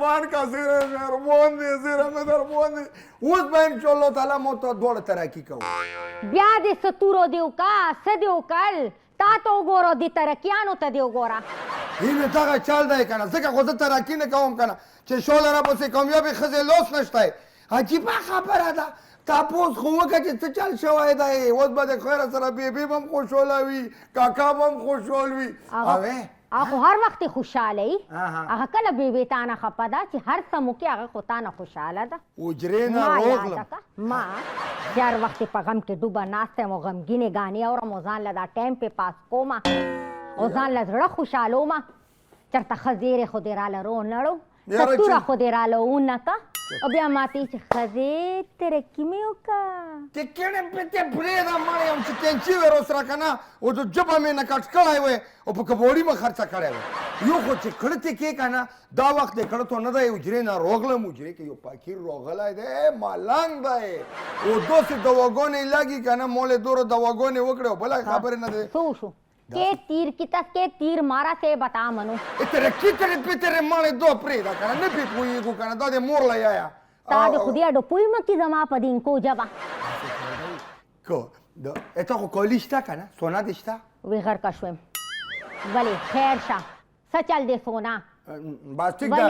پان کا زیره مهربان دی زیره مې دربان دی اوس به انشاءالله تعالی مو ته دواړه ترقي کوو بیا دې ستورو دی وکا څه دی وکړ تا ته وګوره دې ترقیانو ته دې وګوره اینو دغه چال دی که نه ځکه خو زه ترقي نه کوم که نه چې شوله راپسې کامیابې ښځې لوس نشته عجیبه خبره ده تاسو خو وکړه چې څه چل شوی دی اوس به د خیره سره بیبي به هم خوشحاله وي کاکا به هم خوشحال وي هغه هر وخت خوشحاله وي هغه کله بیبي تا نه خفه ده چې هر څه مو کې هغه خو تا نه خوشحاله ده حجرې نه روغلم ما چې هر وخت په غم کې ډوبه ناسته یم او غمګینې ګانې اورم او ځان له دا ټایم پې پاس کومه او ځان له زړه خوشحالومه چېرته ښه زیرې خو دې راله رونړو ستوره خو دې راله ونکه او بیا ماته چې ښځې ترقي مې وکړه چې کڼې پېتې پرېږده مړی یم چې کینچي وې روسره که نه او د ژبه مې نه کټ کړی وی او په کبوړي مې خرڅه کړی وی یو خو چې کړتې کې که نه دا وخت د کړتو نه دی حجرې نه روغلم حجرې کې یو فقیر روغلی دی ملنګ دی او داسې دواګانې لګي که نه مولې دوره دواګانې وکړې او بله خبرې نه دی څه وشو के तीर की तस के तीर मारा से बता मनु इतरे कितरे पितरे मारे दो प्रेदा kana ne pi puyi ku kana da de morla ya ya ta de khudiya do puyi maki zama padin ko jaba ko do eto ko kolista kana sona dishta we घर का स्वयं vale khair sha सचल दे सोना बास्टिक दा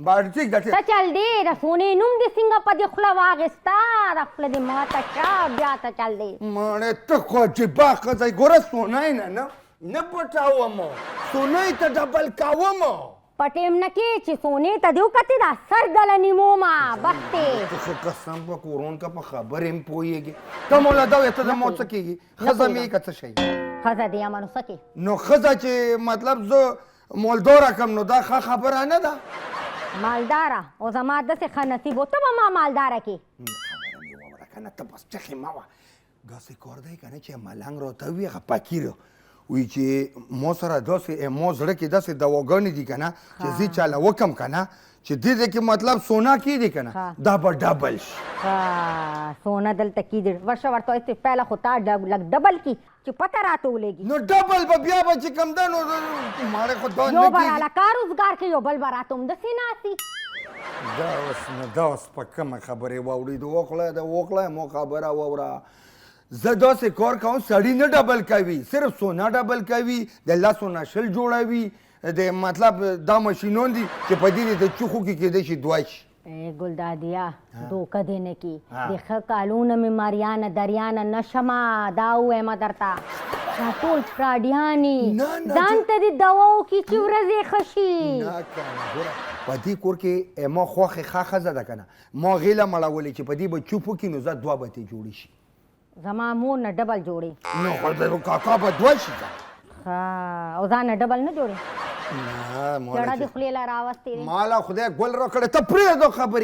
बास्टिक दा सचल दे र सोने नुम दे सिंगा पदे खुला वागस्ता र खपल दे माता का ब्या सचल दे मने तो को जिबा खजai गोरा सोना है ना न पटाओ मो सोना त डबल कावो मो पटेम न के ची सोने त देव कते दा सर दलनी मोमा बक्ते तो कसम को कोरोन का په خبر هم پويږي ته مولا دا ته د موت کیږي خزه می کته شي خزه دی امانو سکه نو خزه چې مطلب زه مولدورا کم نو دا خبره نه ده مالدارا او زما د څه خنصیب او ته ما مالدارا کی خبره مې وره کنه ته بس چخې ما وا داسې کور دی کنه چې ملنګ راته وي هغه پاکیرو وی چې مو سره داسې مو زړه کې داسې دواګانې دي کنه چې زی چاله وکم کنه چې دې کې مطلب سونا کې دي کنه دا به ډبل شي سونا دلته کې دي ورشه ورته ایسته پهله خو تا لګ ډبل کی چې پته راته ولګي نو ډبل به بیا به چې کم ده نو ماړه خو دا یو بر علا کار روزګار کې یو بل براته هم داسې ناسي دا اوس په کومه خبرې واورې د وکړه مو خبره واوره زه داسې کار کوم سړی نه ډبل کوي صرف سونا ډبل کوي د لاسو نه شل جوړوي د مطلب دا ماشینون دي چې په دې د چوخو کې کېدای شي دوای شي ګلدادیا دوکه دی نه کی د ښه کالونه مې ماریانه دریانه نشمه دا ووایم درته دا ټول فراډیانې ځان ته دې دوا وکړي چې ورځې ښه شي نه کنه ګوره په دې کور کې ما خوښې ښه ښځه ده که نه ما غیله مړولې چې په دې به چوپ وکړي نو زه دوه به ترې جوړې شي زما مور نه ډبل جوړې نو کاکا به دوه شي او ځان نه ډبل نه جوړې نه جړه دې خولې له راوستې مالا خدای ګل راکړې ته پرېږدو خبرې